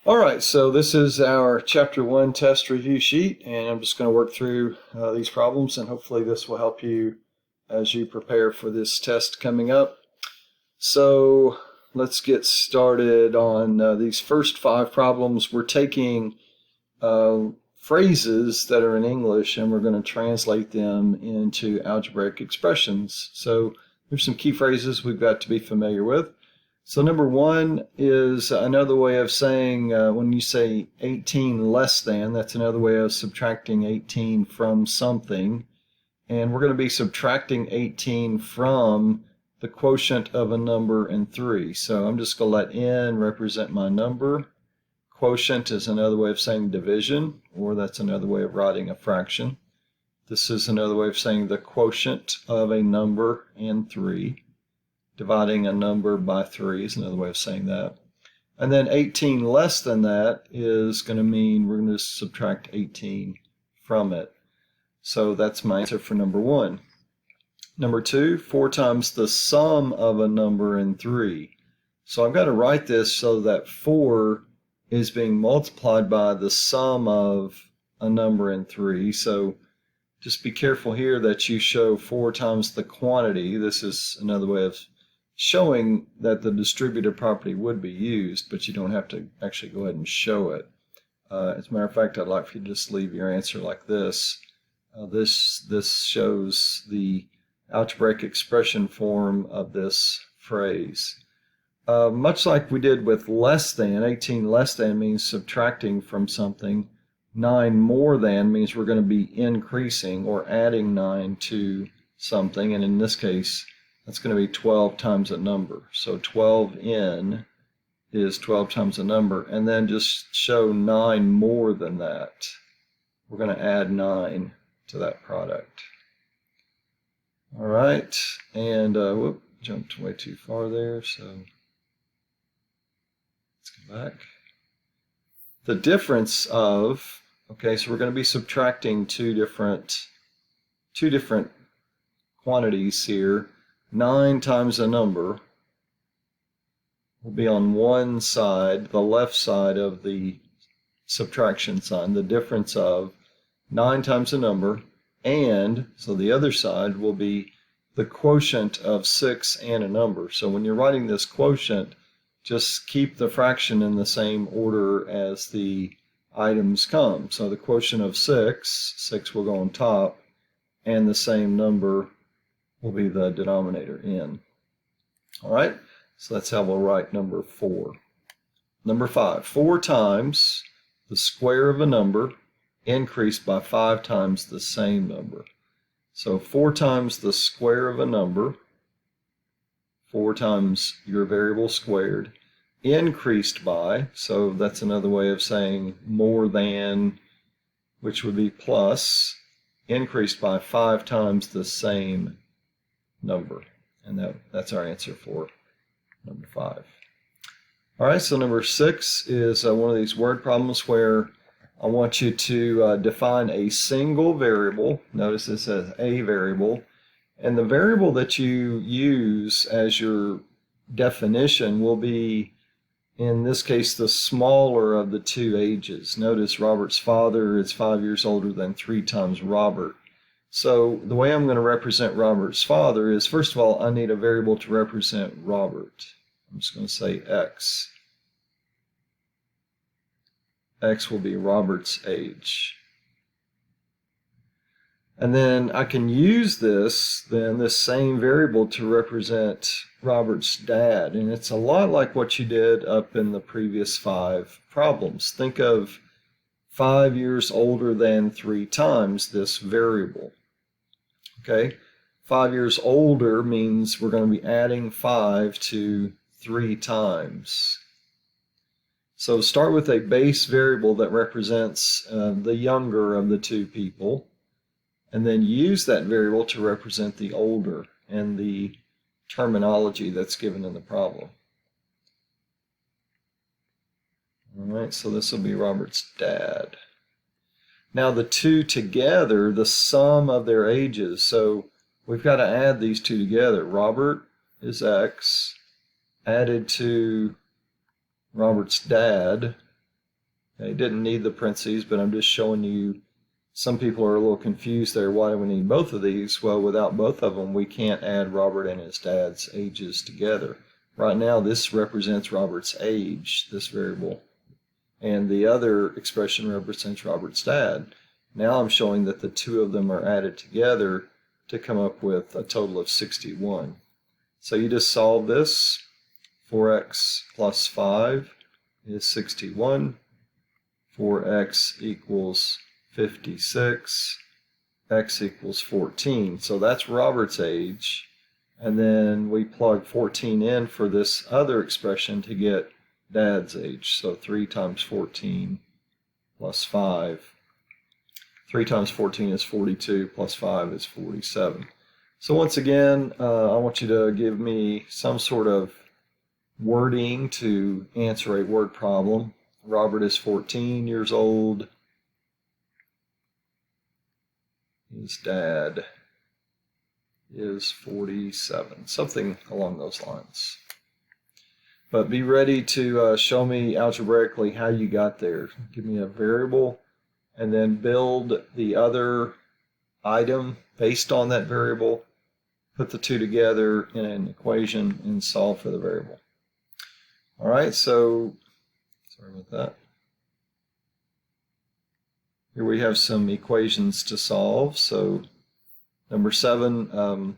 All right, so this is our Chapter 1 test review sheet, and I'm just going to work through these problems, and hopefully this will help you as you prepare for this test coming up. So let's get started on these first 5 problems. We're taking phrases that are in English, and we're going to translate them into algebraic expressions. So there's some key phrases we've got to be familiar with. So number 1 is another way of saying when you say 18 less than, that's another way of subtracting 18 from something. And we're going to be subtracting 18 from the quotient of a number and 3. So I'm just going to let n represent my number. Quotient is another way of saying division, or that's another way of writing a fraction. This is another way of saying the quotient of a number and 3. Dividing a number by 3 is another way of saying that. And then 18 less than that is going to mean we're going to subtract 18 from it. So that's my answer for number 1. Number 2, 4 times the sum of a number and 3. So I've got to write this so that 4 is being multiplied by the sum of a number and 3. So just be careful here that you show 4 times the quantity. This is another way of showing that the distributive property would be used, but you don't have to actually go ahead and show it. As a matter of fact, I'd like for you to just leave your answer like this. This shows the algebraic expression form of this phrase. Much like we did with less than, 18 less than means subtracting from something. 9 more than means we're going to be increasing or adding 9 to something, and in this case, that's going to be 12 times a number. So 12n is 12 times a number, and then just show 9 more than that. We're going to add 9 to that product. All right, and whoop, jumped way too far there, so let's go back. The difference of, okay, so we're going to be subtracting two different quantities here. 9 times a number will be on one side, the left side of the subtraction sign, the difference of 9 times a number, and so the other side will be the quotient of 6 and a number. So when you're writing this quotient, just keep the fraction in the same order as the items come. So the quotient of 6 will go on top, and the same number will be the denominator n. All right, so that's how we'll write number 4. Number 5, 4 times the square of a number increased by 5 times the same number. So 4 times the square of a number, 4 times your variable squared, increased by, so that's another way of saying more than, which would be plus, increased by 5 times the same number. And that's our answer for number 5. All right, so number 6 is one of these word problems where I want you to define a single variable. Notice it says a variable. And the variable that you use as your definition will be, in this case, the smaller of the two ages. Notice Robert's father is 5 years older than 3 times Robert. So the way I'm going to represent Robert's father is, first of all, I need a variable to represent Robert. I'm just going to say x. X will be Robert's age. And then I can use this same variable to represent Robert's dad. And it's a lot like what you did up in the previous 5 problems. Think of 5 years older than 3 times this variable. Okay, 5 years older means we're going to be adding 5 to 3 times. So start with a base variable that represents the younger of the two people, and then use that variable to represent the older and the terminology that's given in the problem. All right, so this will be Robert's dad. Now the two together, the sum of their ages, so we've got to add these two together. Robert is X, added to Robert's dad, Okay, didn't need the parentheses, but I'm just showing you. Some people are a little confused there. Why do we need both of these? Well, without both of them, we can't add Robert and his dad's ages together. Right now, this represents Robert's age, this variable, and the other expression represents Robert's dad. Now I'm showing that the two of them are added together to come up with a total of 61. So you just solve this. 4x plus 5 is 61. 4x equals 56. X equals 14. So that's Robert's age. And then we plug 14 in for this other expression to get dad's age. So 3 times 14 plus 5. 3 times 14 is 42 plus 5 is 47. So once again, I want you to give me some sort of wording to answer a word problem. Robert is 14 years old. His dad is 47. Something along those lines. But be ready to show me algebraically how you got there. Give me a variable and then build the other item based on that variable. Put the two together in an equation and solve for the variable. All right, so sorry about that. Here we have some equations to solve. So number 7,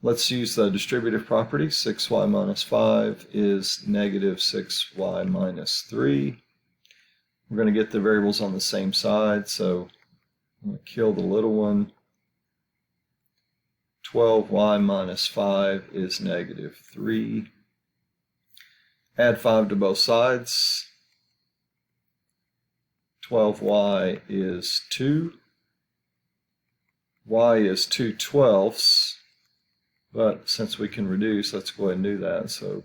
let's use the distributive property. 6y minus 5 is negative 6y minus 3. We're going to get the variables on the same side, so I'm going to kill the little one. 12y minus 5 is negative 3. Add 5 to both sides. 12y is 2. Y is 2/12, but since we can reduce, let's go ahead and do that. So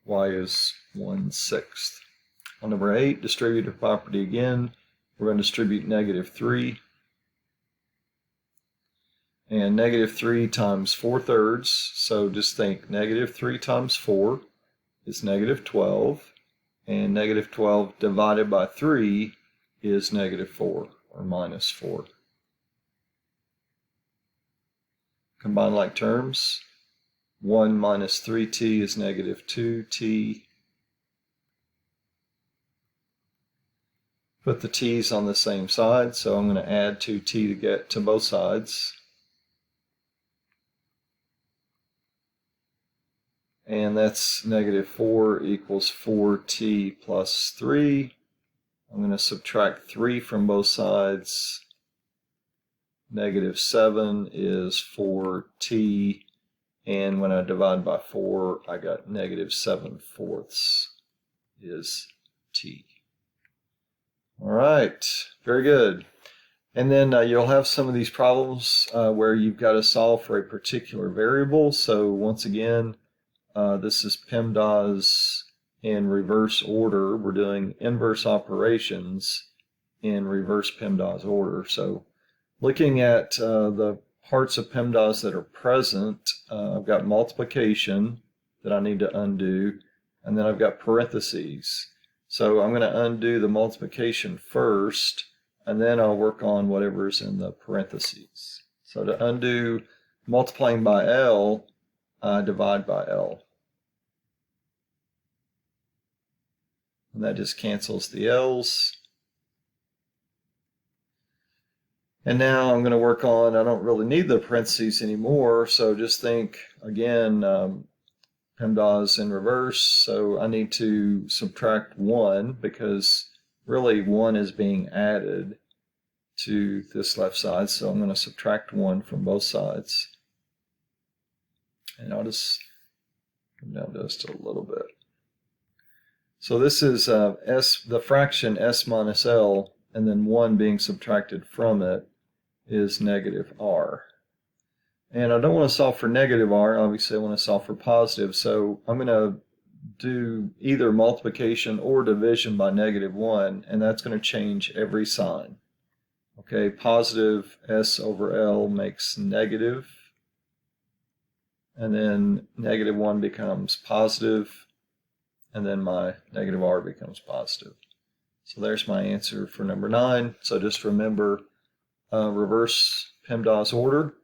y is 1/6. On number 8, distributive property again, we're going to distribute negative 3. And negative 3 times 4/3, so just think negative 3 times 4 is negative 12, and negative 12 divided by 3 is negative 4, or minus 4. Combine like terms. 1 minus 3t is negative 2t. Put the t's on the same side, so I'm going to add 2t to get to both sides. And that's negative 4 equals 4t plus 3. I'm going to subtract 3 from both sides. Negative 7 is 4t, and when I divide by 4, I got negative 7/4 is t. All right, very good. And then you'll have some of these problems where you've got to solve for a particular variable. So once again, this is PEMDAS in reverse order. We're doing inverse operations in reverse PEMDAS order. So looking at the parts of PEMDAS that are present, I've got multiplication that I need to undo, and then I've got parentheses. So I'm going to undo the multiplication first, and then I'll work on whatever's in the parentheses. So to undo multiplying by L, I divide by L. And that just cancels the L's. And now I'm going to work on, I don't really need the parentheses anymore, so just think, again, PEMDAS in reverse, so I need to subtract 1 because really 1 is being added to this left side, so I'm going to subtract 1 from both sides. And I'll just come down just a little bit. So this is the fraction s minus L, and then 1 being subtracted from it is negative r. And I don't want to solve for negative r, obviously I want to solve for positive, so I'm going to do either multiplication or division by negative 1, and that's going to change every sign. Okay, positive s over L makes negative, and then negative 1 becomes positive, and then my negative r becomes positive. So there's my answer for number 9. So just remember reverse PEMDAS order.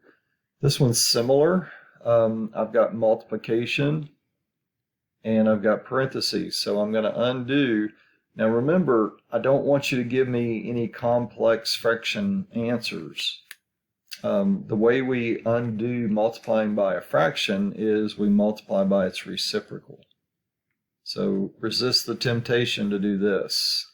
This one's similar. I've got multiplication and I've got parentheses. So I'm going to undo. Now remember, I don't want you to give me any complex fraction answers. The way we undo multiplying by a fraction is we multiply by its reciprocal. So resist the temptation to do this.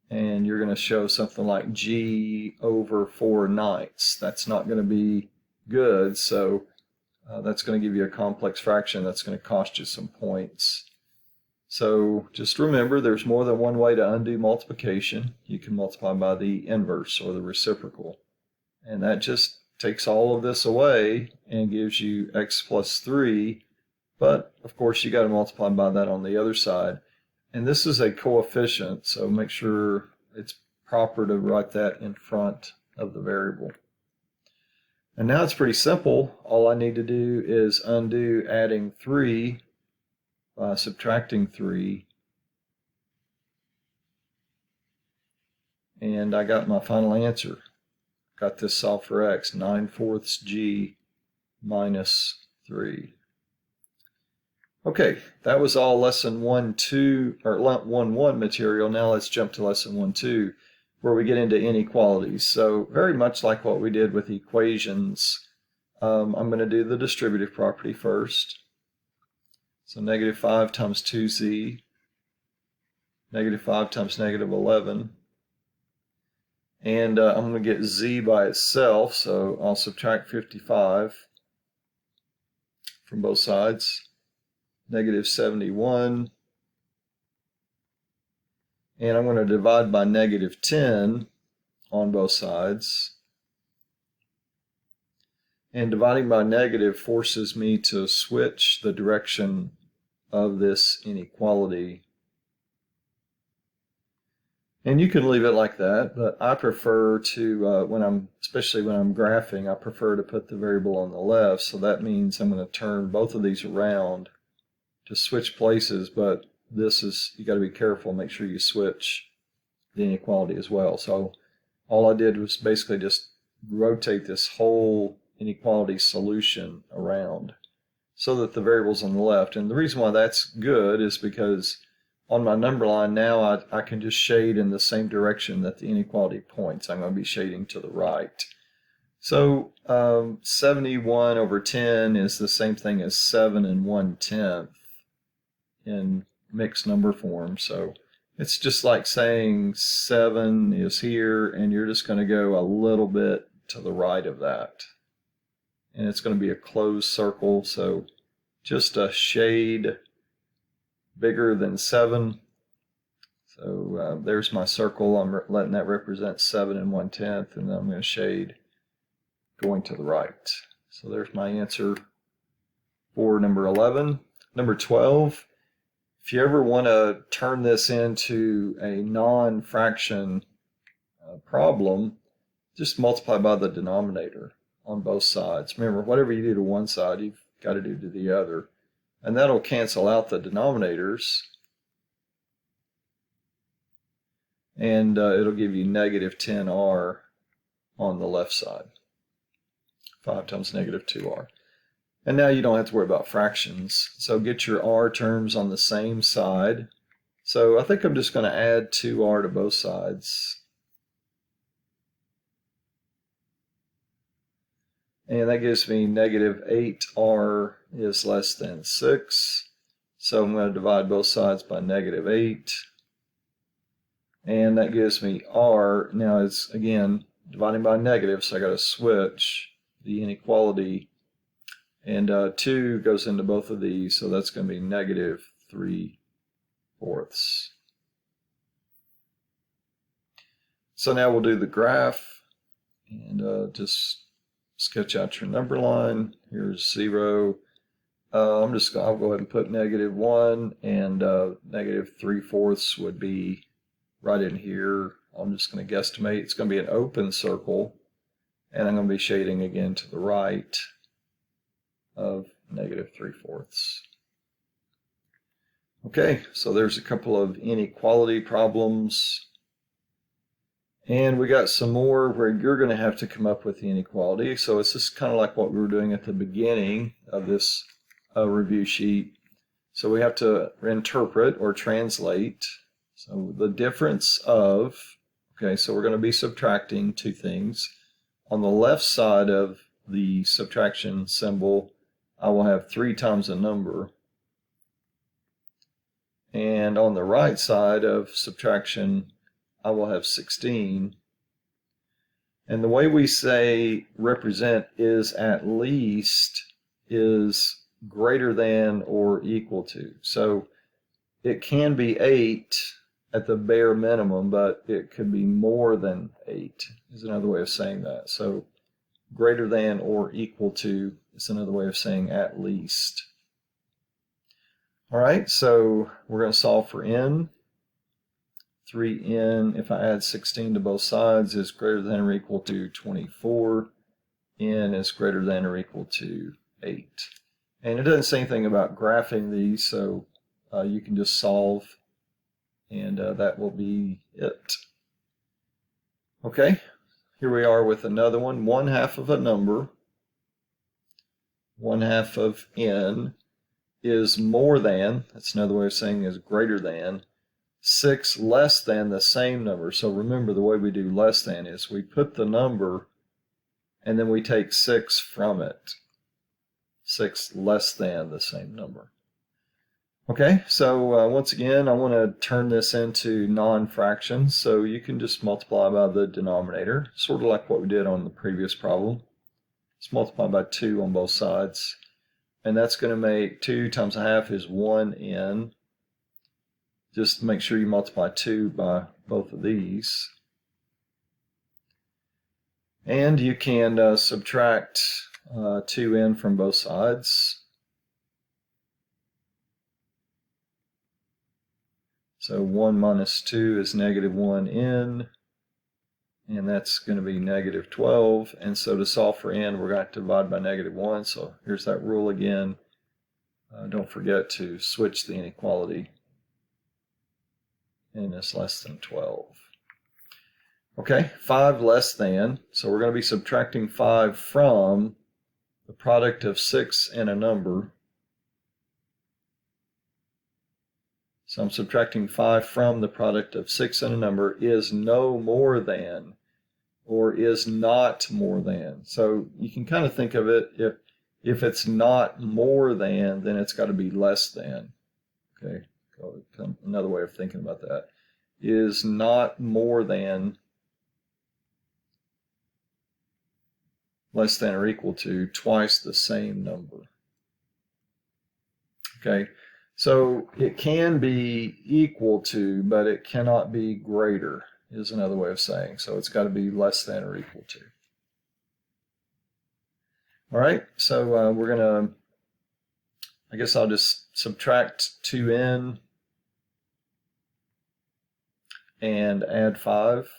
And you're going to show something like g over 4/9. That's not going to be good, so that's going to give you a complex fraction that's going to cost you some points. So just remember, there's more than one way to undo multiplication. You can multiply by the inverse or the reciprocal. And that just takes all of this away and gives you x plus 3. But, of course, you got to multiply by that on the other side. And this is a coefficient, so make sure it's proper to write that in front of the variable. And now it's pretty simple. All I need to do is undo adding 3 by subtracting 3. And I got my final answer. Got this solved for x, 9/4 g minus 3. Okay, that was all lesson 1-2 or 1-1 material. Now let's jump to lesson 1-2, where we get into inequalities. So very much like what we did with equations, I'm going to do the distributive property first. So -5 times 2z, -5 times -11. And I'm going to get z by itself, so I'll subtract 55 from both sides. -71, and I'm going to divide by -10 on both sides. And dividing by negative forces me to switch the direction of this inequality. And you can leave it like that, but I prefer to, especially when I'm graphing, I prefer to put the variable on the left, so that means I'm going to turn both of these around to switch places, but this is, you got to be careful, make sure you switch the inequality as well. So all I did was basically just rotate this whole inequality solution around so that the variable's on the left. And the reason why that's good is because on my number line now I can just shade in the same direction that the inequality points. I'm going to be shading to the right. So 71 over 10 is the same thing as 7 1/10 in mixed number form. So it's just like saying 7 is here, and you're just going to go a little bit to the right of that. And it's going to be a closed circle, so just a shade bigger than 7. So there's my circle. I'm letting that represent 7 1/10, and then I'm going to shade going to the right. So there's my answer for number 11. Number 12. If you ever want to turn this into a non-fraction problem, just multiply by the denominator on both sides. Remember, whatever you do to one side, you've got to do to the other. And that'll cancel out the denominators. And it'll give you -10r on the left side. 5 times -2r. And now you don't have to worry about fractions. So get your r terms on the same side. So I think I'm just going to add 2r to both sides. And that gives me -8r is less than 6. So I'm going to divide both sides by -8. And that gives me r. Now it's, again, dividing by negative, so I got to switch the inequality. And 2 goes into both of these, so that's going to be -3/4. So now we'll do the graph, and just sketch out your number line. Here's 0. I'll go ahead and put -1, and -3/4 would be right in here. I'm just going to guesstimate. It's going to be an open circle, and I'm going to be shading again to the right of -3/4. Okay, so there's a couple of inequality problems. And we got some more where you're going to have to come up with the inequality. So it's just kind of like what we were doing at the beginning of this review sheet. So we have to interpret or translate. So the difference of, okay, so we're going to be subtracting two things. On the left side of the subtraction symbol, I will have 3 times a number. And on the right side of subtraction, I will have 16. And the way we say represent is at least is greater than or equal to. So it can be 8 at the bare minimum, but it could be more than 8 is another way of saying that. So greater than or equal to is another way of saying at least. All right, so we're going to solve for n. 3n, if I add 16 to both sides, is greater than or equal to 24. N is greater than or equal to 8. And it doesn't say anything about graphing these, so you can just solve, and that will be it. Okay, here we are with another one. 1/2 of a number, 1/2 of n, is more than, that's another way of saying is greater than, 6 less than the same number. So remember, the way we do less than is we put the number and then we take 6 from it. 6 less than the same number. Okay, so once again, I want to turn this into non-fractions, so you can just multiply by the denominator, sort of like what we did on the previous problem. Let's multiply by 2 on both sides, and that's going to make 2 times 1/2 is 1n. Just make sure you multiply 2 by both of these. And you can subtract 2n from both sides. So 1 minus 2 is negative 1n, and that's going to be negative 12. And so to solve for n, we're going to divide by negative 1. So here's that rule again. Don't forget to switch the inequality. N is less than 12. Okay, 5 less than. So we're going to be subtracting 5 from the product of 6 and a number. So I'm subtracting 5 from the product of 6 and a number is no more than, or is not more than. So you can kind of think of it, if it's not more than, then it's got to be less than. Okay, another way of thinking about that is not more than less than or equal to twice the same number. Okay, so it can be equal to, but it cannot be greater, is another way of saying. So it's got to be less than or equal to. All right, so we're going to, I guess I'll just subtract 2n and add 5.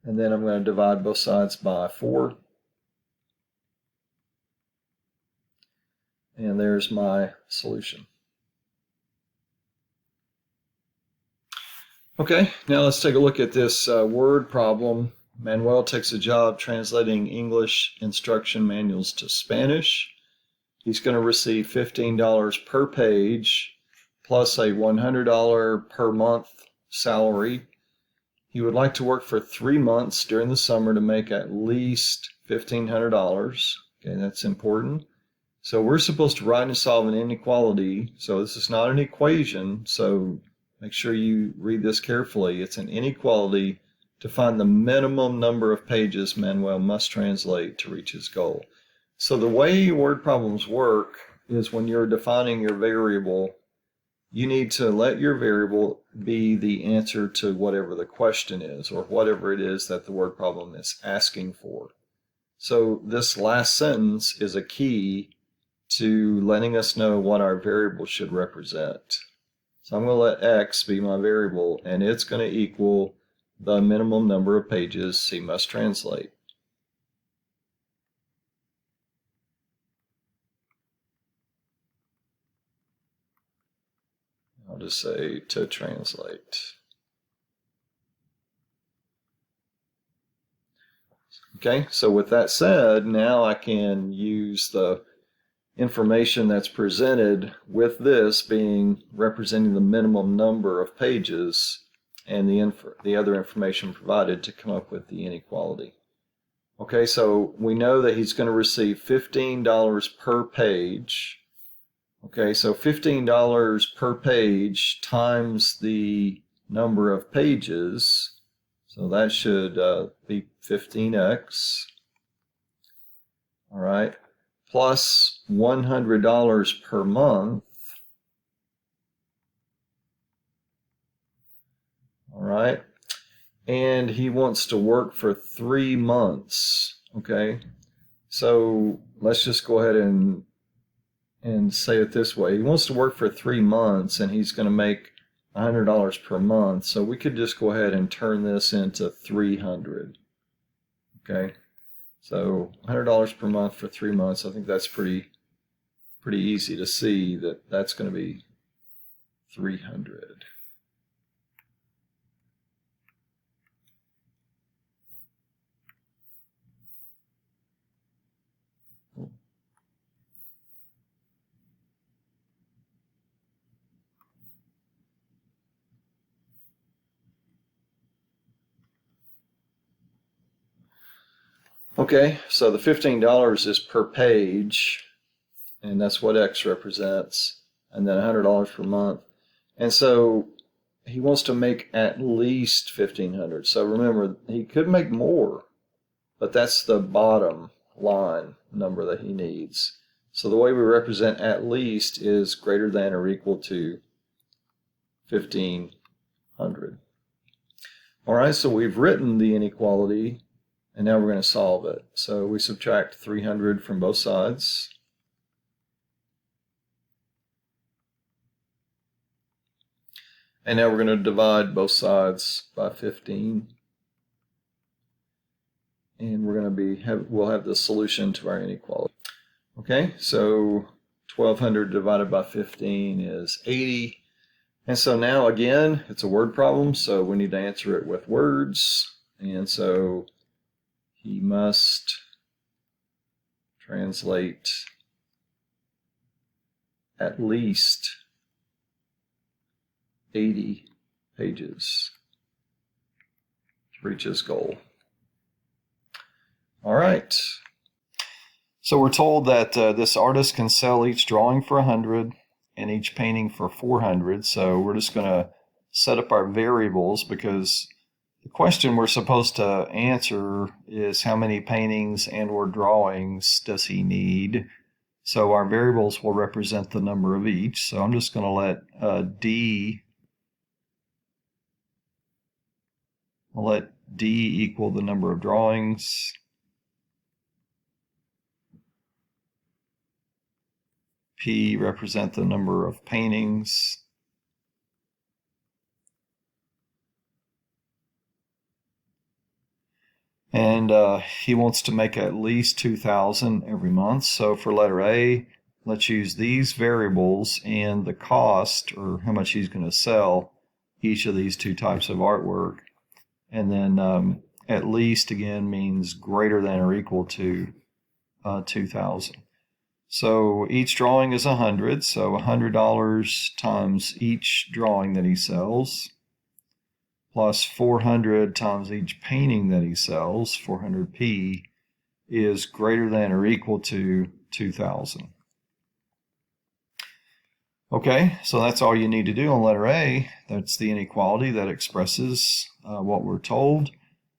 And then I'm going to divide both sides by 4. And there's my solution. Okay, now let's take a look at this word problem. Manuel takes a job translating English instruction manuals to Spanish. He's going to receive $15 per page plus a $100 per month salary. He would like to work for 3 months during the summer to make at least $1,500. Okay, that's important. So we're supposed to write and solve an inequality. So this is not an equation, so make sure you read this carefully. It's an inequality to find the minimum number of pages Manuel must translate to reach his goal. So the way word problems work is when you're defining your variable, you need to let your variable be the answer to whatever the question is, or whatever it is that the word problem is asking for. So this last sentence is a key to letting us know what our variable should represent. So I'm going to let x be my variable, and it's going to equal the minimum number of pages he must translate. just say to translate. Okay, so with that said, now I can use the information that's presented with this being representing the minimum number of pages and the other information provided to come up with the inequality. Okay, so we know that he's going to receive $15 per page. Okay, so $15 per page times the number of pages, so that should be 15x. All right, plus $100 per month. All right, and he wants to work for 3 months. Okay, so let's just go ahead and say it this way. He wants to work for 3 months and he's going to make $100 per month. So we could just go ahead and turn this into 300. Okay, so $100 per month for 3 months. I think that's pretty easy to see that that's going to be 300. Okay, so the $15 is per page, and that's what X represents, and then $100 per month. And so he wants to make at least $1,500. So remember, he could make more, but that's the bottom line number that he needs. So the way we represent at least is greater than or equal to 1,500. All right, so we've written the inequality, and now we're going to solve it. So we subtract 300 from both sides. And now we're going to divide both sides by 15. And we're going to we'll have the solution to our inequality. Okay, so 1,200 divided by 15 is 80. And so now again, it's a word problem, so we need to answer it with words. And so he must translate at least 80 pages to reach his goal. All right. So we're told that this artist can sell each drawing for 100 and each painting for 400. So we're just going to set up our variables, because the question we're supposed to answer is how many paintings and or drawings does he need. So our variables will represent the number of each. So I'm just going to let D equal the number of drawings. P represent the number of paintings. And he wants to make at least 2,000 every month. So for letter A, let's use these variables and the cost, or how much he's going to sell each of these two types of artwork. And then at least, again, means greater than or equal to 2,000. So each drawing is 100, so $100 times each drawing that he sells, plus 400 times each painting that he sells, 400p, is greater than or equal to 2,000. Okay, so that's all you need to do on letter A. That's the inequality that expresses what we're told.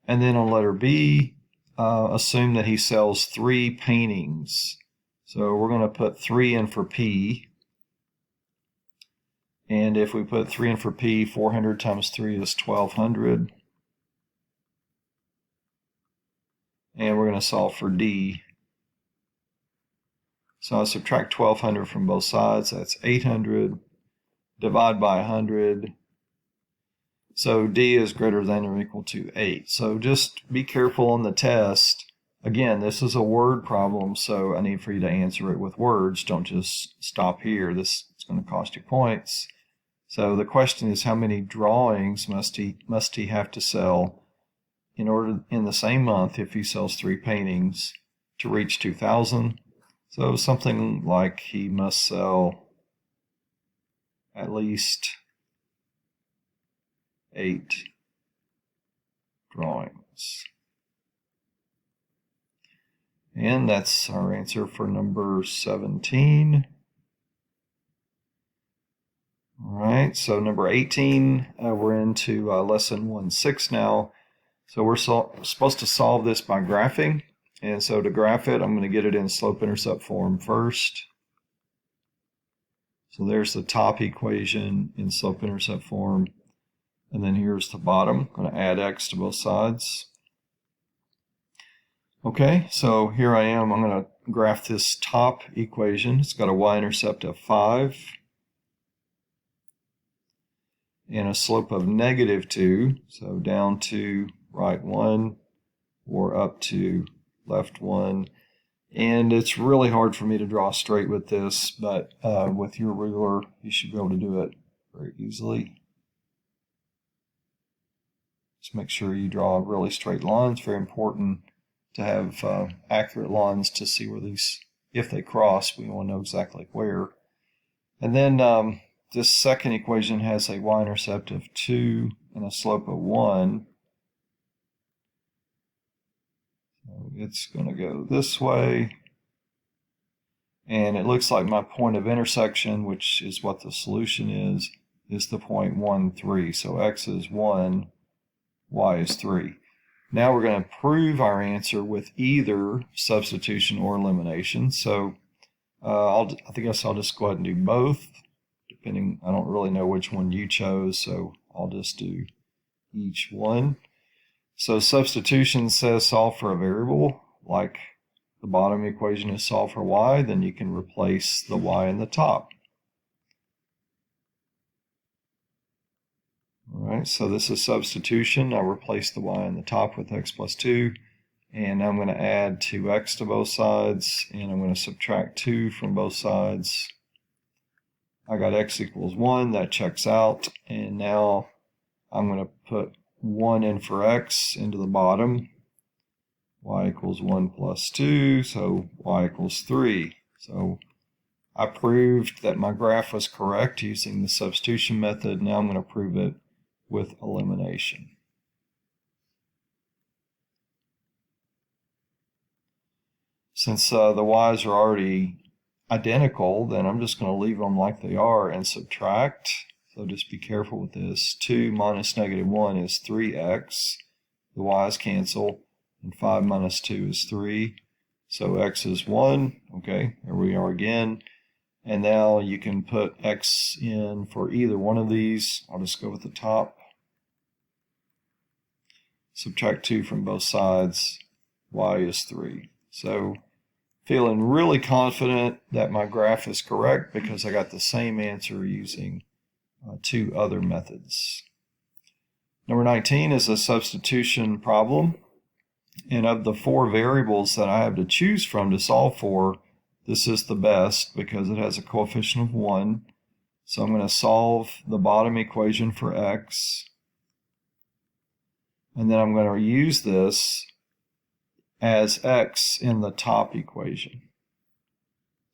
And then on letter B, assume that he sells 3 paintings. So we're going to put 3 in for P. And if we put 3 in for P, 400 times 3 is 1,200. And we're going to solve for D. So I subtract 1,200 from both sides. That's 800. Divide by 100. So D is greater than or equal to 8. So just be careful on the test. Again, this is a word problem, so I need for you to answer it with words. Don't just stop here. This is going to cost you points. So the question is, how many drawings must he have to sell in the same month if he sells 3 paintings to reach 2,000? So something like he must sell at least 8 drawings. And that's our answer for number 17. All right, so number 18, we're into lesson 1.6 now. So we're supposed to solve this by graphing. And so to graph it, I'm going to get it in slope-intercept form first. So there's the top equation in slope-intercept form. And then here's the bottom. I'm going to add x to both sides. Okay, so here I am. I'm going to graph this top equation. It's got a y-intercept of 5 and a slope of -2. So down to right 1 or up to left 1. And it's really hard for me to draw straight with this, but with your ruler, you should be able to do it very easily. Just make sure you draw a really straight line. It's very important to have accurate lines to see where these, if they cross, we want to know exactly where. And then this second equation has a y-intercept of 2 and a slope of 1. So it's going to go this way. And it looks like my point of intersection, which is what the solution is the point 1, 3. So x is 1, y is 3. Now we're going to prove our answer with either substitution or elimination. So I guess I'll just go ahead and do both. Depending, I don't really know which one you chose, so I'll just do each one. So substitution says solve for a variable, like the bottom equation is solve for y, then you can replace the y in the top. All right, so this is substitution. I'll replace the y in the top with x plus 2, and I'm going to add 2x to both sides, and I'm going to subtract 2 from both sides. I got x equals 1, that checks out, and now I'm going to put 1 in for x into the bottom. Y equals 1 plus 2, so y equals 3. So I proved that my graph was correct using the substitution method. Now I'm going to prove it with elimination. Since the y's are already identical, then I'm just going to leave them like they are and subtract. So just be careful with this. 2 minus -1 is 3x. The y's cancel. And 5 minus 2 is 3. So x is 1. Okay, here we are again. And now you can put x in for either one of these. I'll just go with the top. Subtract 2 from both sides. Y is 3. So feeling really confident that my graph is correct because I got the same answer using 2 other methods. Number 19 is a substitution problem. And of the 4 variables that I have to choose from to solve for, this is the best because it has a coefficient of 1. So I'm going to solve the bottom equation for x. And then I'm going to use this as x in the top equation.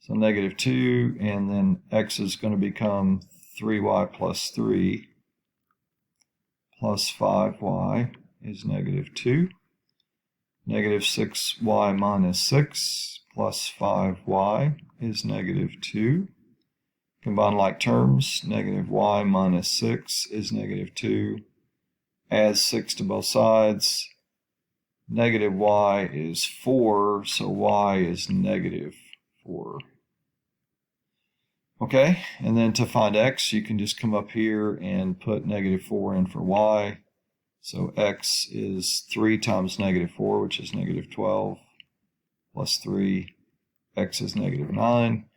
So -2, and then x is going to become 3y plus 3 plus 5y is -2. -6y minus 6 plus 5y is -2. Combine like terms, -y minus 6 is -2. Add 6 to both sides. -y is 4, so y is -4. Okay, and then to find x, you can just come up here and put -4 in for y. So x is 3 times -4, which is -12, plus 3, x is -9.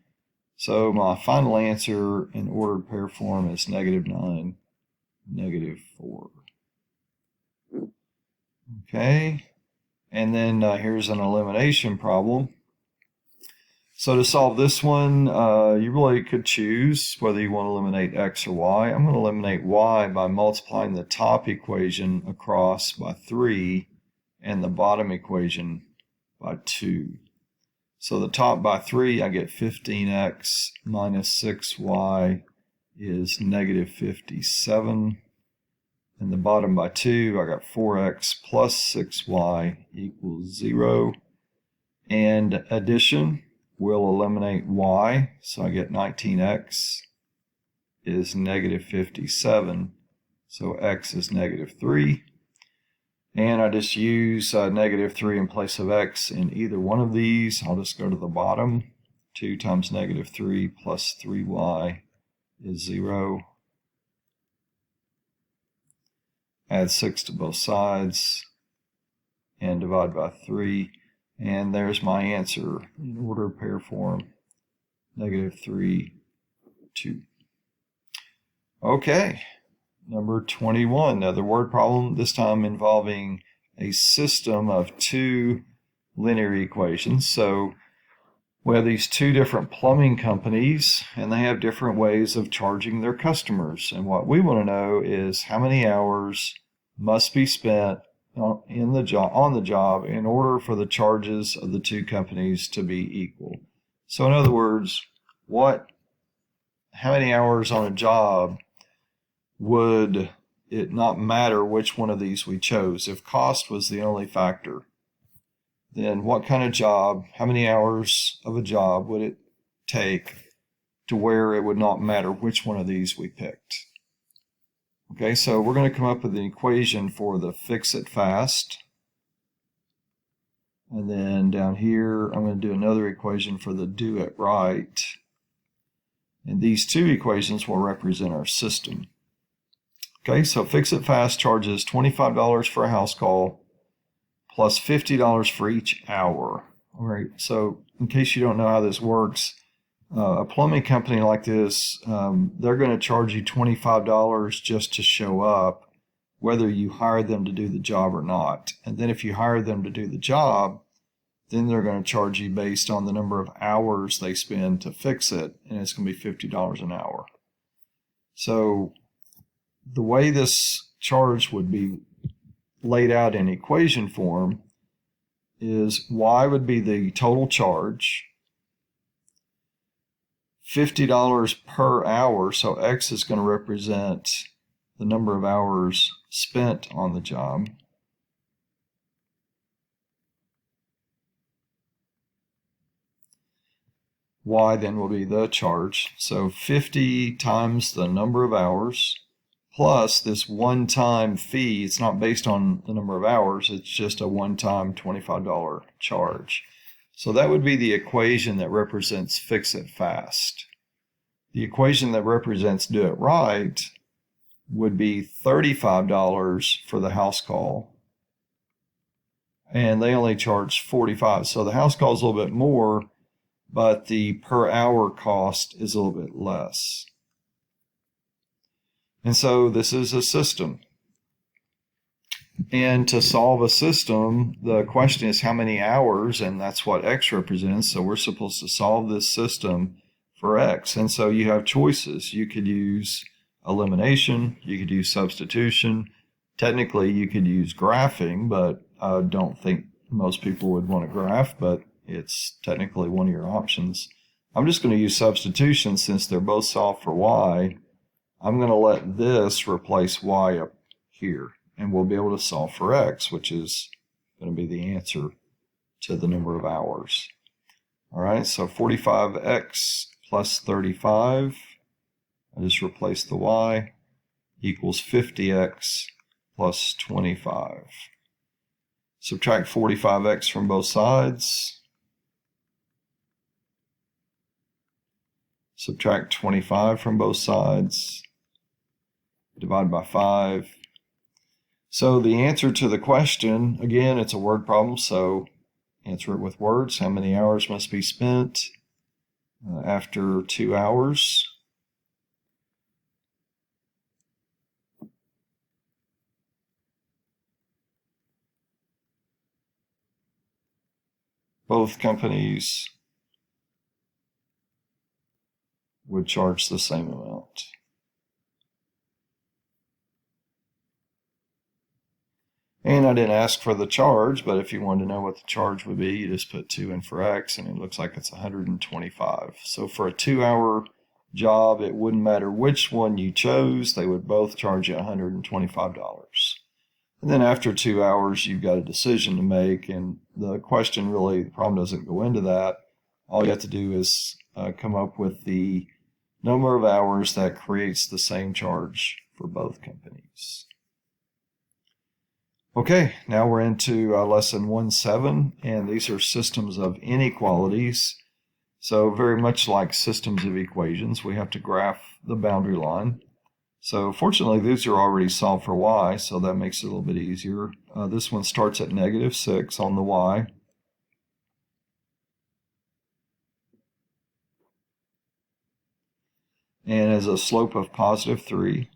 So my final answer in ordered pair form is -9, -4. Okay, and then here's an elimination problem. So to solve this one, you really could choose whether you want to eliminate x or y. I'm going to eliminate y by multiplying the top equation across by 3 and the bottom equation by 2. So the top by 3, I get 15x minus 6y is negative 57. And the bottom by 2, I got 4x plus 6y equals 0. And addition will eliminate y, so I get 19x is negative 57. So x is negative 3. And I just use negative 3 in place of x in either one of these. I'll just go to the bottom. 2 times negative 3 plus 3y is 0. Add 6 to both sides and divide by 3. And there's my answer in order pair form. Negative 3, 2. Okay. Number 21, another word problem, this time involving a system of 2 linear equations. So we have these 2 different plumbing companies, and they have different ways of charging their customers. And what we want to know is how many hours must be spent on the job in order for the charges of the 2 companies to be equal. So in other words, how many hours on a job would it not matter which one of these we chose? If cost was the only factor, then what kind of job, how many hours of a job would it take to where it would not matter which one of these we picked? Okay, so we're going to come up with an equation for the fix it fast. And then down here, I'm going to do another equation for the do it right. And these 2 equations will represent our system. Okay, so Fix It Fast charges $25 for a house call plus $50 for each hour. All right, so in case you don't know how this works, a plumbing company like this, they're going to charge you $25 just to show up, whether you hire them to do the job or not. And then if you hire them to do the job, then they're going to charge you based on the number of hours they spend to fix it, and it's going to be $50 an hour. So the way this charge would be laid out in equation form is y would be the total charge, $50 per hour, so x is going to represent the number of hours spent on the job. Y then will be the charge, so 50 times the number of hours plus this one-time fee. It's not based on the number of hours, it's just a one-time $25 charge. So that would be the equation that represents Fix It Fast. The equation that represents Do It Right would be $35 for the house call, and they only charge $45. So the house call is a little bit more, but the per hour cost is a little bit less. And so this is a system. And to solve a system, the question is how many hours, and that's what x represents. So we're supposed to solve this system for x. And so you have choices. You could use elimination, you could use substitution. Technically, you could use graphing, but I don't think most people would want to graph, but it's technically one of your options. I'm just going to use substitution since they're both solved for y. I'm going to let this replace y up here, and we'll be able to solve for x, which is going to be the answer to the number of hours. All right, so 45x plus 35, I just replace the y, equals 50x plus 25. Subtract 45x from both sides. Subtract 25 from both sides. Divide by 5. So the answer to the question, again, it's a word problem, so answer it with words. How many hours must be spent after 2 hours? Both companies would charge the same amount. And I didn't ask for the charge, but if you wanted to know what the charge would be, you just put 2 in for X, and it looks like it's 125. So for a 2-hour job, it wouldn't matter which one you chose, they would both charge you $125. And then after 2 hours, you've got a decision to make, and the question really, the problem doesn't go into that. All you have to do is come up with the number of hours that creates the same charge for both companies. Okay, now we're into lesson 1.7, and these are systems of inequalities. So very much like systems of equations, we have to graph the boundary line. So fortunately, these are already solved for y, so that makes it a little bit easier. This one starts at -6 on the y. And has a slope of +3.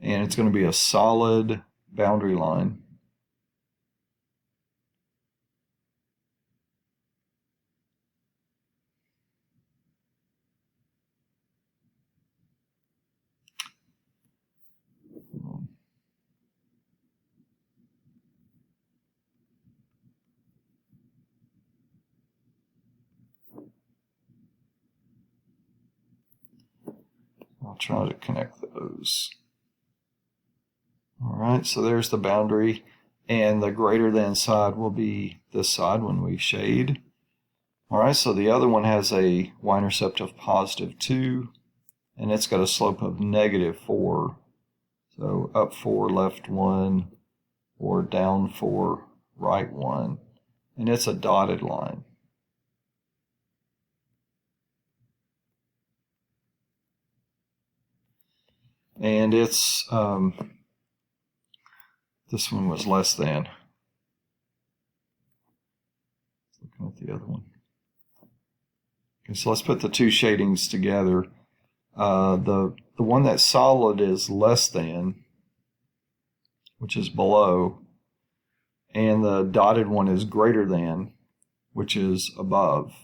And it's going to be a solid boundary line. I'll try to connect those. All right, so there's the boundary, and the greater than side will be this side when we shade. All right, so the other one has a y-intercept of +2, and it's got a slope of -4. So up 4, left 1, or down 4, right 1. And it's a dotted line. And it's, this one was less than. Looking at the other one. Okay, so let's put the two shadings together. The one that's solid is less than, which is below, and the dotted one is greater than, which is above.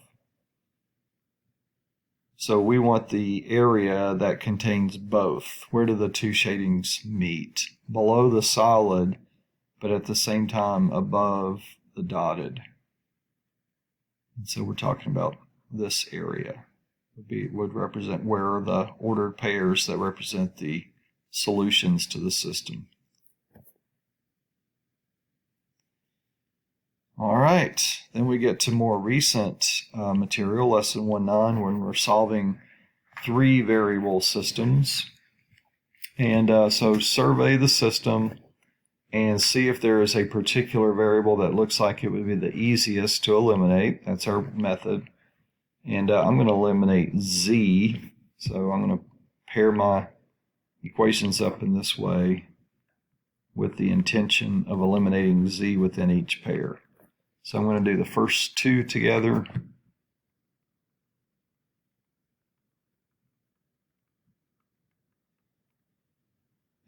So we want the area that contains both. Where do the two shadings meet? Below the solid, but at the same time above the dotted. And so we're talking about this area. Would represent where are the ordered pairs that represent the solutions to the system. All right, then we get to more recent material, lesson 1.9, when we're solving 3 variable systems. And so survey the system and see if there is a particular variable that looks like it would be the easiest to eliminate. That's our method. And I'm going to eliminate z, so I'm going to pair my equations up in this way with the intention of eliminating z within each pair. So I'm going to do the first 2 together.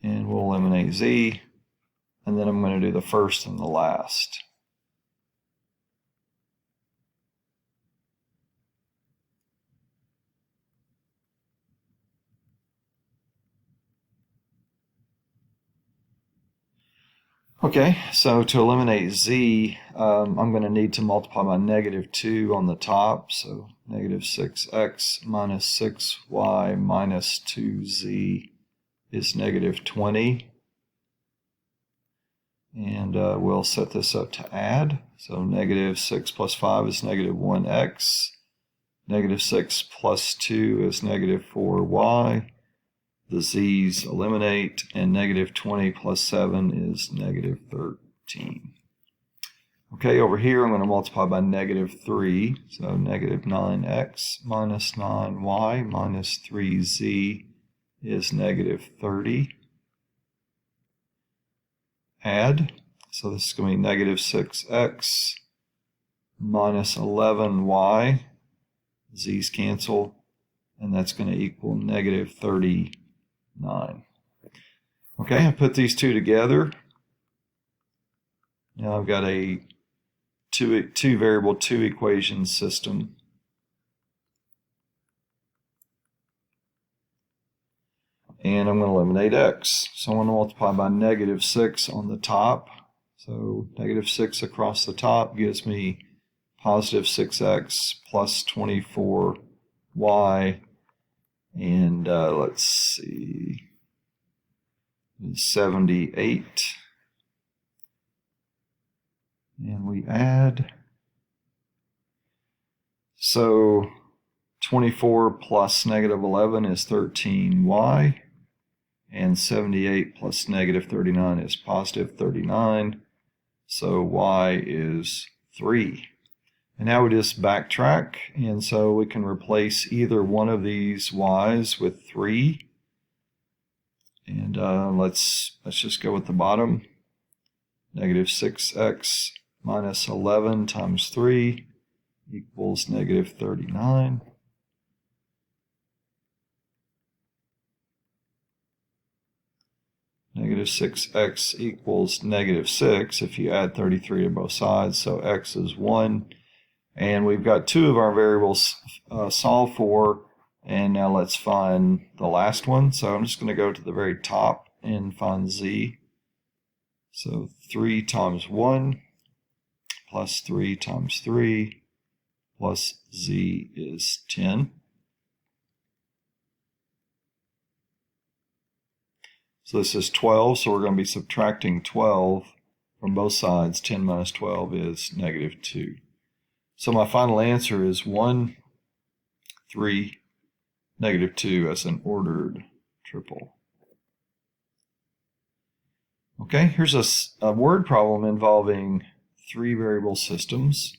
And we'll eliminate z. And then I'm going to do the first and the last. Okay, so to eliminate z, I'm going to need to multiply by -2 on the top. So -6x minus 6y minus 2z is -20. And we'll set this up to add. So -6 plus 5 is -1x. -6 plus 2 is -4y. The z's eliminate, and -20 plus 7 is -13. Okay, over here I'm going to multiply by -3, so -9x minus 9y minus 3z is -30. Add, so this is going to be -6x minus 11y, z's cancel, and that's going to equal -39. Okay, I put these two together. Now I've got a two variable two equation system. And I'm going to eliminate x. So I'm going to multiply by -6 on the top. So -6 across the top gives me positive 6x plus 24y. And let's see, 78. And we add. So 24 plus -11 is 13y. And 78 plus -39 is positive 39. So y is 3. And now we just backtrack, and so we can replace either one of these y's with 3. And let's just go with the bottom. -6x minus 11 times 3 equals -39. -6x equals -6 if you add 33 to both sides, so x is 1. And we've got two of our variables solved for, and now let's find the last one. So I'm just going to go to the very top and find z. So 3 times 1 plus 3 times 3 plus z is 10. So this is 12, so we're going to be subtracting 12 from both sides. 10 minus 12 is -2. So my final answer is 1, 3, -2 as an ordered triple. Okay, here's a word problem involving three variable systems.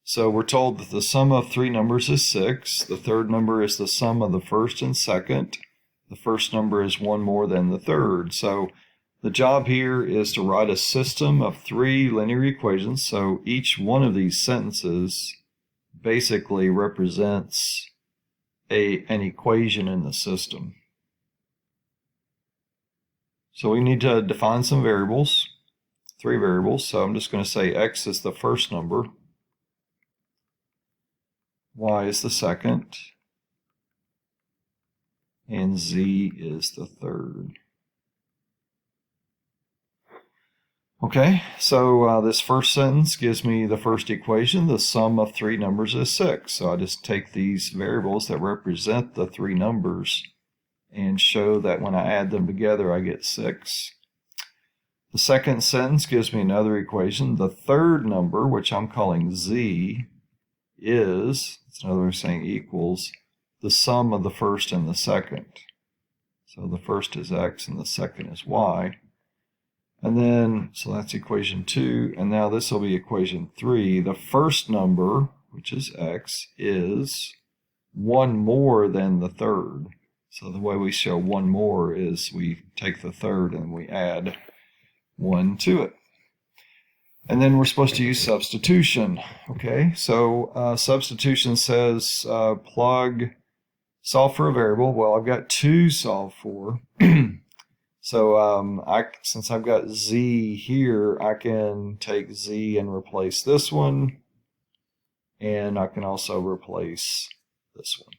So we're told that the sum of three numbers is 6. The third number is the sum of the first and second. The first number is one more than the third. So the job here is to write a system of three linear equations. So each one of these sentences basically represents an equation in the system. So we need to define some variables, three variables. So I'm just going to say x is the first number, y is the second, and z is the third. Okay, so this first sentence gives me the first equation. The sum of three numbers is 6. So I just take these variables that represent the three numbers and show that when I add them together, I get 6. The second sentence gives me another equation. The third number, which I'm calling z, is, it's another way of saying equals, the sum of the first and the second. So the first is x and the second is y. And then, so that's equation 2, and now this will be equation 3. The first number, which is x, is one more than the third. So the way we show one more is we take the third and we add 1 to it. And then we're supposed to use substitution. Okay, so substitution says solve for a variable. Well, I've got 2 solved for. So since I've got z here, I can take z and replace this one, and I can also replace this one.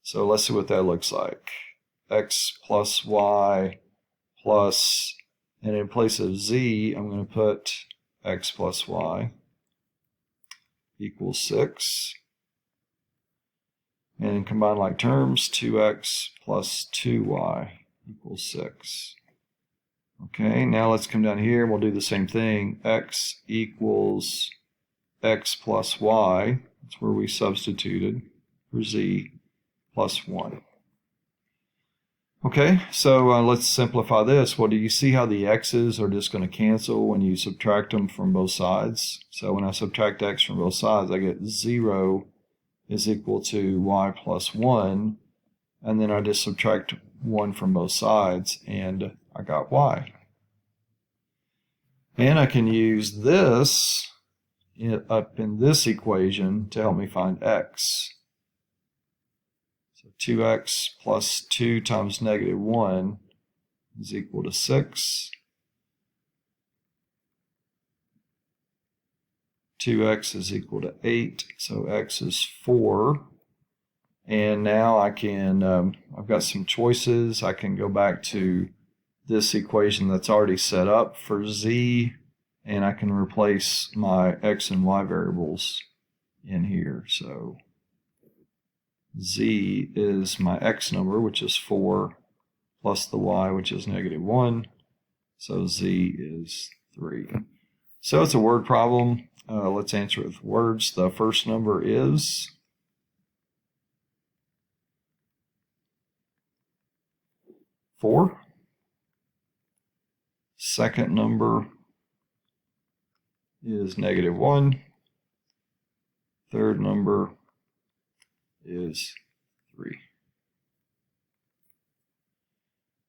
So let's see what that looks like. X plus y plus, and in place of z, I'm going to put x plus y equals 6. And in combined like terms, 2x plus 2y equals 6. Okay, now let's come down here and we'll do the same thing. X equals x plus y. That's where we substituted for z plus 1. Okay, so let's simplify this. Well, do you see how the x's are just going to cancel when you subtract them from both sides? So when I subtract x from both sides, I get 0 is equal to y plus 1. And then I just subtract 1 from both sides, and I got y. And I can use this up in this equation to help me find x. So 2x plus 2 times -1 is equal to 6. 2x is equal to 8, so x is 4. And now I can, I've got some choices. I can go back to this equation that's already set up for z, and I can replace my x and y variables in here. So z is my x number, which is 4, plus the y, which is -1. So z is 3. So it's a word problem. Let's answer it with words. The first number is 4. Second number is -1. Third number is 3.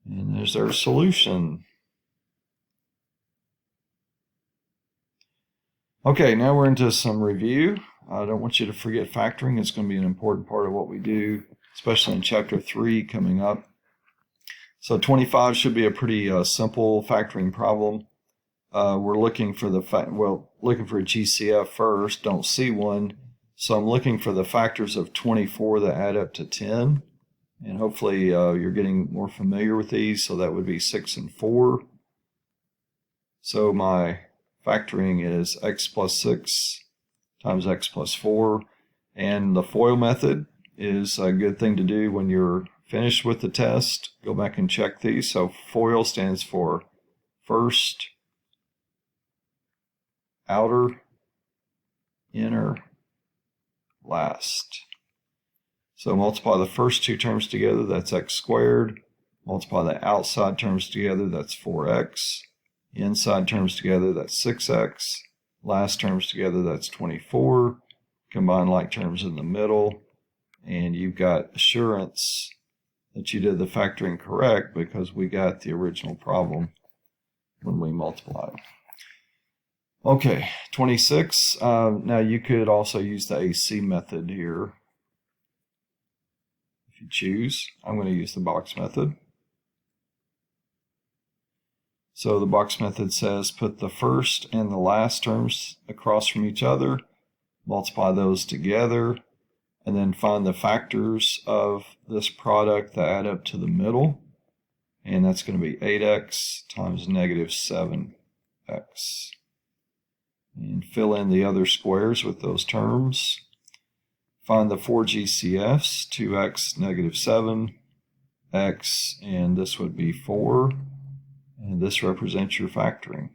And there's our solution. Okay, now we're into some review. I don't want you to forget factoring. It's going to be an important part of what we do, especially in Chapter 3 coming up. So 25 should be a pretty simple factoring problem. We're looking for looking for a GCF first. Don't see one. So I'm looking for the factors of 24 that add up to 10. And hopefully you're getting more familiar with these. So that would be 6 and 4. So my factoring is x plus 6 times x plus 4. And the FOIL method is a good thing to do when you're finished with the test. Go back and check these. So FOIL stands for first, outer, inner, last. So multiply the first two terms together, that's x squared. Multiply the outside terms together, that's 4x. Inside terms together, that's 6x. Last terms together, that's 24. Combine like terms in the middle, and you've got assurance that you did the factoring correct because we got the original problem when we multiplied. Okay, 26. Now you could also use the AC method here if you choose. I'm going to use the box method. So the box method says put the first and the last terms across from each other, multiply those together, and then find the factors of this product that add up to the middle. And that's going to be 8x times -7x. And fill in the other squares with those terms. Find the 4 GCFs, 2x, -7x, and this would be 4. And this represents your factoring.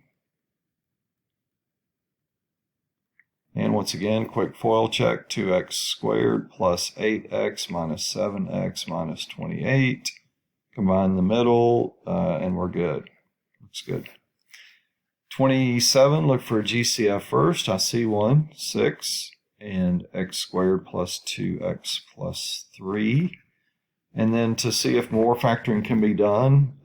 And once again, quick FOIL check, 2x squared plus 8x minus 7x minus 28. Combine the middle, and we're good. Looks good. 27, look for a GCF first. I see one, 6, and x squared plus 2x plus 3. And then to see if more factoring can be done,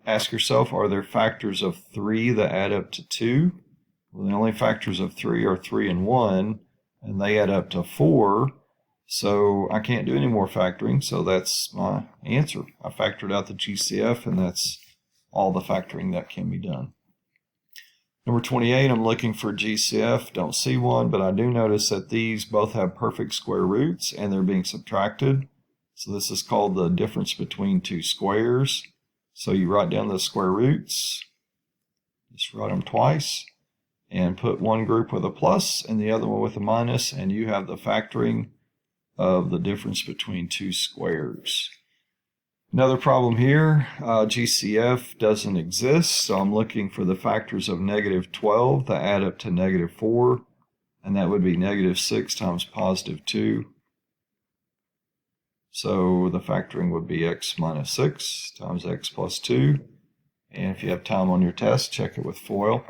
ask yourself, are there factors of 3 that add up to 2? Well, the only factors of 3 are 3 and 1, and they add up to 4. So I can't do any more factoring, so that's my answer. I factored out the GCF, and that's all the factoring that can be done. Number 28, I'm looking for GCF. Don't see one, but I do notice that these both have perfect square roots, and they're being subtracted. So this is called the difference between two squares. So you write down the square roots, just write them twice, and put one group with a plus and the other one with a minus, and you have the factoring of the difference between two squares. Another problem here, GCF doesn't exist, so I'm looking for the factors of -12 that add up to -4, and that would be -6 times +2. So the factoring would be x minus 6 times x plus 2. And if you have time on your test, check it with FOIL.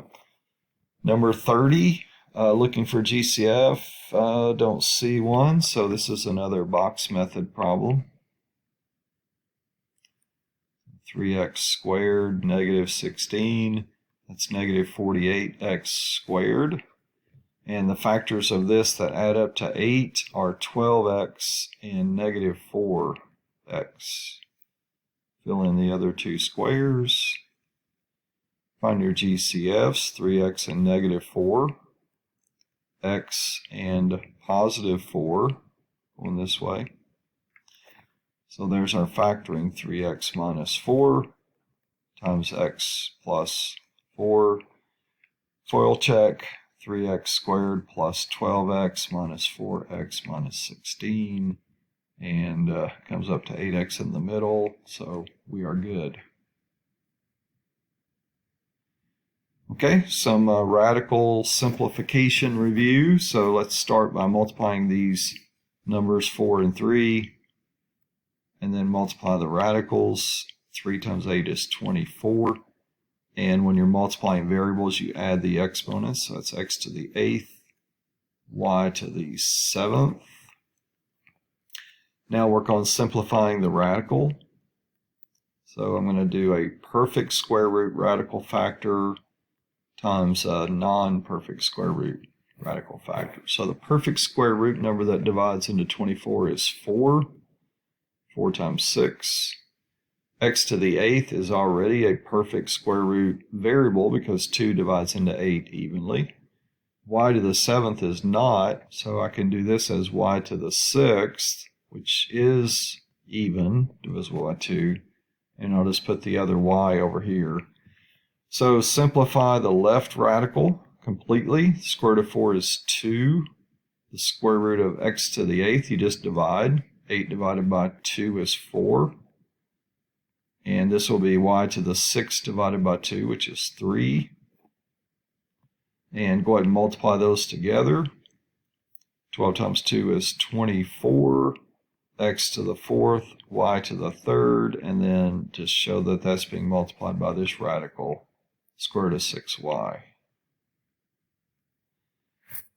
Number 30, looking for GCF. Don't see one, so this is another box method problem. 3x squared, -16. That's -48x squared. And the factors of this that add up to 8 are 12x and -4x. Fill in the other two squares. Find your GCFs, 3x and -4. x and positive 4 going this way. So there's our factoring, 3x minus 4 times x plus 4. FOIL check, 3x squared plus 12x minus 4x minus 16. And comes up to 8x in the middle, so we are good. Okay, some radical simplification review. So let's start by multiplying these numbers 4 and 3, and then multiply the radicals. 3 times 8 is 24. And when you're multiplying variables, you add the exponents. So that's x to the 8th, y to the 7th. Now work on simplifying the radical. So I'm going to do a perfect square root radical factor times a non-perfect square root radical factor. So the perfect square root number that divides into 24 is 4. 4 times 6. X to the 8th is already a perfect square root variable because 2 divides into 8 evenly. Y to the 7th is not, so I can do this as y to the 6th, which is even, divisible by 2, and I'll just put the other y over here. So simplify the left radical completely. The square root of 4 is 2. The square root of x to the 8th, you just divide. 8 divided by 2 is 4. And this will be y to the 6th divided by 2, which is 3. And go ahead and multiply those together. 12 times 2 is 24. X to the 4th, y to the 3rd, and then just show that that's being multiplied by this radical, square root of 6y.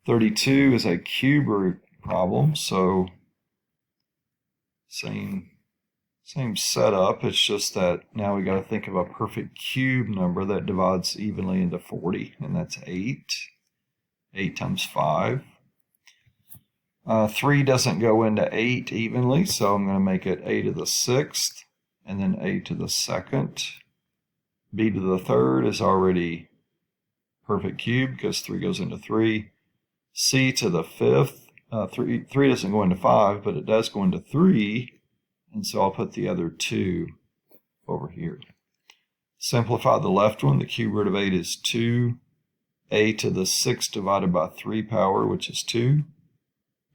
32 is a cube root problem, so same setup. It's just that now we got to think of a perfect cube number that divides evenly into 40, and that's 8. 8 times 5. 3 doesn't go into 8 evenly, so I'm going to make it a to the 6th, and then a to the 2nd. B to the 3rd is already perfect cube because 3 goes into 3. C to the 5th, 3 doesn't go into 5, but it does go into 3, and so I'll put the other 2 over here. Simplify the left one. The cube root of 8 is 2. A to the 6th divided by 3 power, which is 2.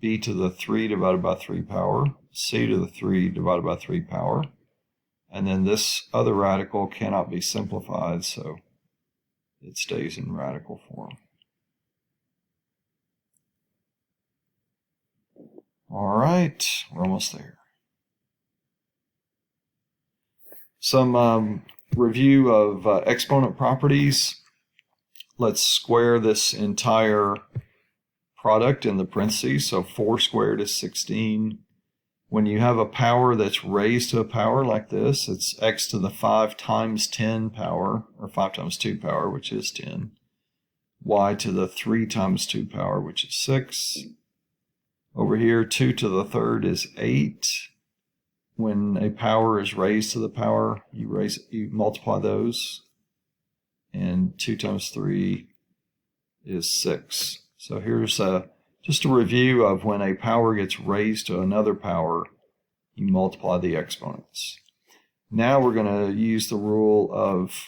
B to the 3 divided by 3 power. C to the 3 divided by 3 power. And then this other radical cannot be simplified, so it stays in radical form. All right, we're almost there. Some review of exponent properties. Let's square this entire product in the parentheses. So 4 squared is 16. When you have a power that's raised to a power like this, it's x to the 5 times 10 power, or 5 times 2 power, which is 10. Y to the 3 times 2 power, which is 6. Over here, 2 to the 3rd is 8. When a power is raised to the power, you multiply those, and 2 times 3 is 6. So here's just a review of when a power gets raised to another power, you multiply the exponents. Now we're going to use the rule of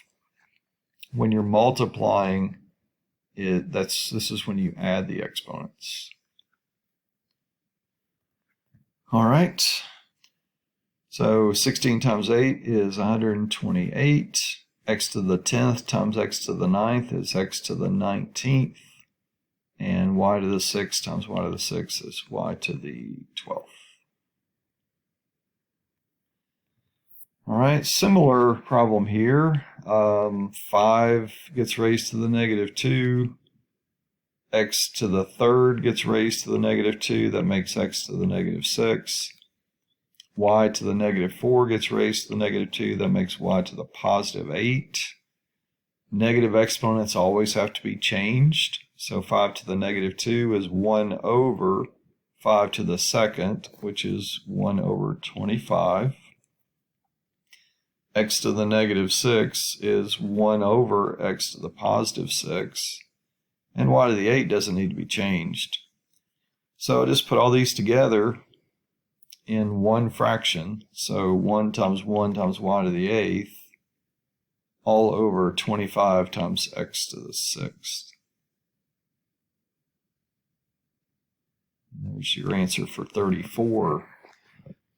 when you're multiplying it, this is when you add the exponents. All right. So 16 times 8 is 128. X to the 10th times x to the 9th is x to the 19th. And y to the 6th times y to the 6th is y to the 12th. All right, similar problem here. 5 gets raised to the negative 2. X to the 3rd gets raised to the negative 2. That makes x to the negative 6. Y to the negative 4 gets raised to the negative 2. That makes y to the positive 8. Negative exponents always have to be changed. So 5 to the negative 2 is 1 over 5 to the 2nd, which is 1 over 25. X to the negative 6 is 1 over x to the positive 6. And y to the 8 doesn't need to be changed. So just put all these together in one fraction. So 1 times 1 times y to the 8th all over 25 times x to the 6th. There's your answer for 34.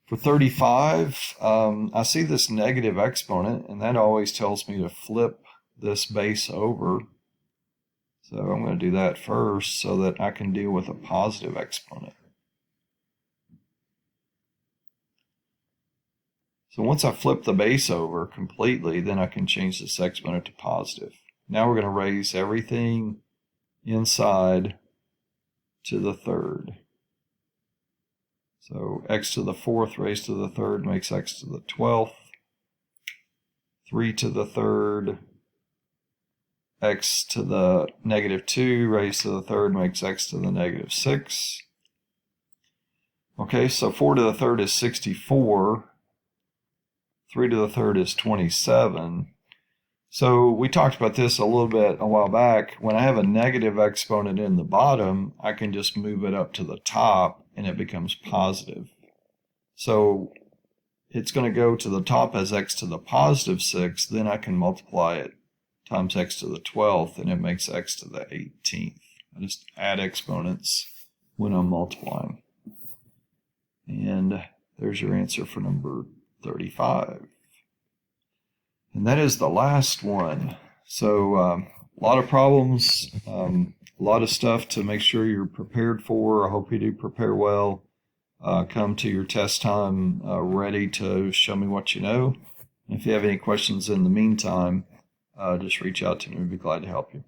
For 35, I see this negative exponent, and that always tells me to flip this base over. So I'm going to do that first so that I can deal with a positive exponent. So once I flip the base over completely, then I can change this exponent to positive. Now we're going to raise everything inside to the third. So x to the 4th raised to the 3rd makes x to the 12th. 3 to the 3rd, x to the negative 2 raised to the 3rd makes x to the negative 6. Okay, so 4 to the 3rd is 64. 3 to the 3rd is 27. So we talked about this a little bit a while back. When I have a negative exponent in the bottom, I can just move it up to the top and it becomes positive. So it's going to go to the top as x to the positive 6, then I can multiply it times x to the 12th and it makes x to the 18th. I just add exponents when I'm multiplying. And there's your answer for number 35. And that is the last one. So a lot of problems, a lot of stuff to make sure you're prepared for. I hope you do prepare well. Come to your test time ready to show me what you know. And if you have any questions in the meantime, just reach out to me. We'd be glad to help you.